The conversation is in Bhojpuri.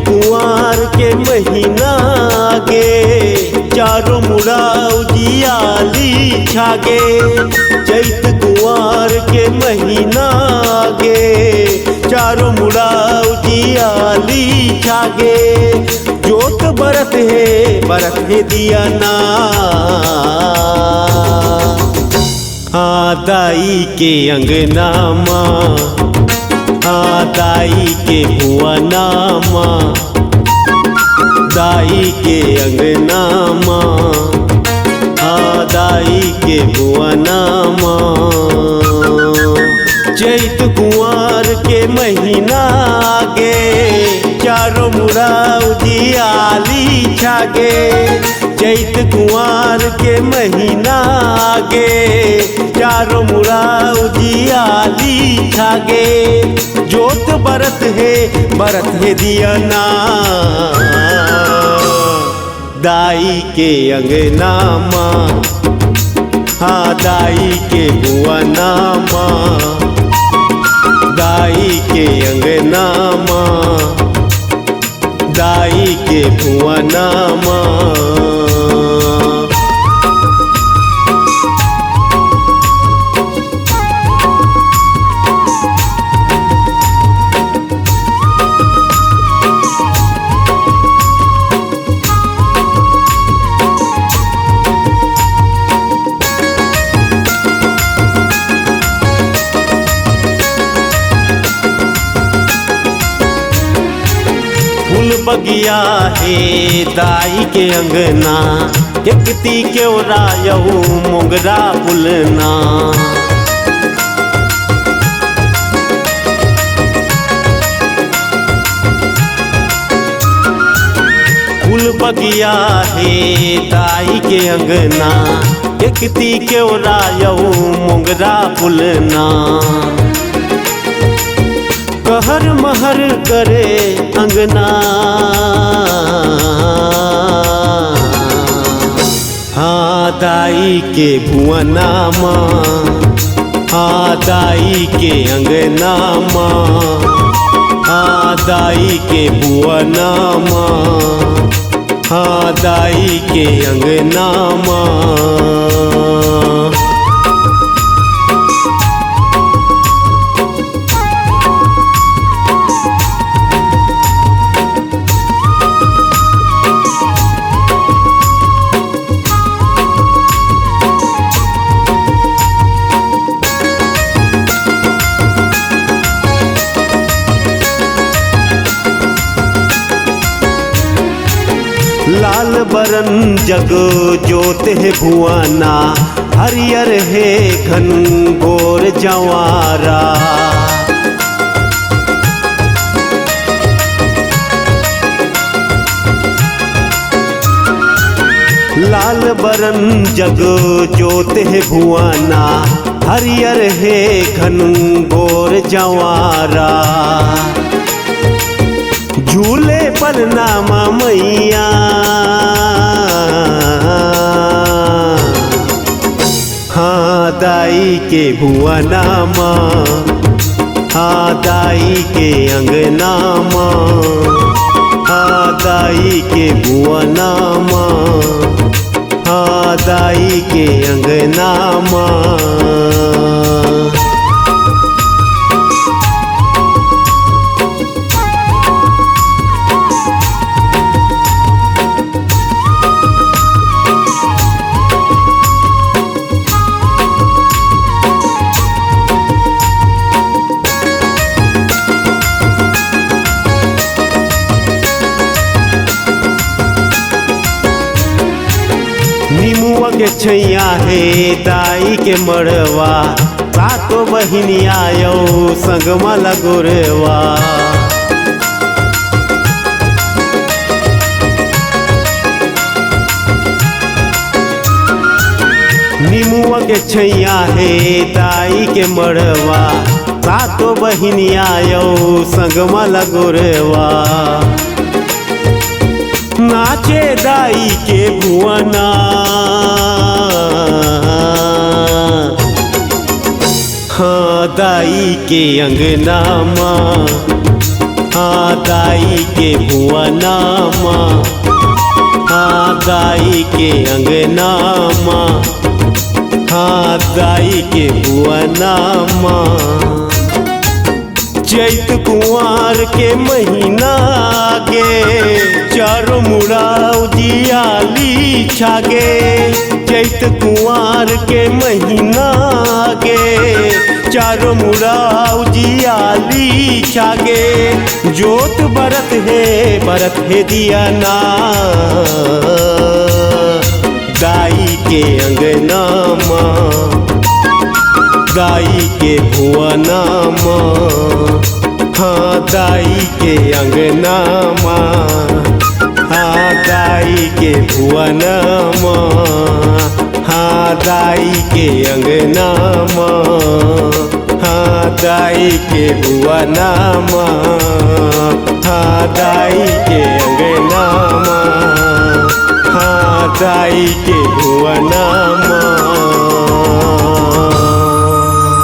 कुंवार के महीना गे, चारों मुड़ा उजियाली छागे। चैत कुंवार के महीना गे, चारों मुड़ा उजियाली छागे। जोत बरत है दिया ना, दाई के अंगना माँ, दाई के भुवना माँ, दाई के अंगना माँ, दाई के भुवना माँ। चैत कुंवार के महीना गे, चारों मुड़ा उजियाली छागे। चैत कुंवार के महीना गे, चारों मुड़ा उजियाली छागे। जोत बरत है दिया ना, दाई के अंगना माँ, दाई के भुवना माँ, दाई के अंगना माँ, दाई के भुवना माँ। फूल बगिया है दाई के अंगना, एकती केवरायऊ मोगरा फुलना। फूल बगिया है दाई के अंगना, एकती केवरायऊ मोगरा फुलना। कहर महर करे अंगना, दाई के भुवना माँ, दाई के अंगना माँ, दाई के भुवना माँ, दाई के अंगना माँ। लाल बरन जग जोत है भुवना, हरियर है घन घोर जवारा। लाल बरन जग जोत है भुवना, हरियर है घन घोर जवारा। झूले पलनामा मैया, दाई के भुवना माँ, दाई के अंगना माँ, दाई के भुवना माँ, दाई के अंगना माँ। निमुआ के छैया है दाई के मड़वा, सातो बहिनी आयो संगमा लगोरवा। निमुआ के छैया है दाई के मड़वा, सातो बहिनी आयो संगमा लगोरवा। नाचे दाई के भुवना, दाई के अंगना माँ, हाँ दाई के भुवनमा, हाँ दाई के अंगनामा, हाँ दाई के भुवनमा। चैत कुंवार के महीना गे चारों मुड़ा उजियाली छागे। चैत कुंवार के महीना गे चारों मुड़ा उजियाली छागे। जोत बरत है दिया ना दाई के अंगनामा, दाई के भुवनमा, हाँ दाई के अंगनामा, हाँ दाई के भुवनमा, हाँ दाई के अंगनामा, हाँ दाई के भुवनमा, हाँ दाई के अंगनामा, हाँ दाई के भुवनमा।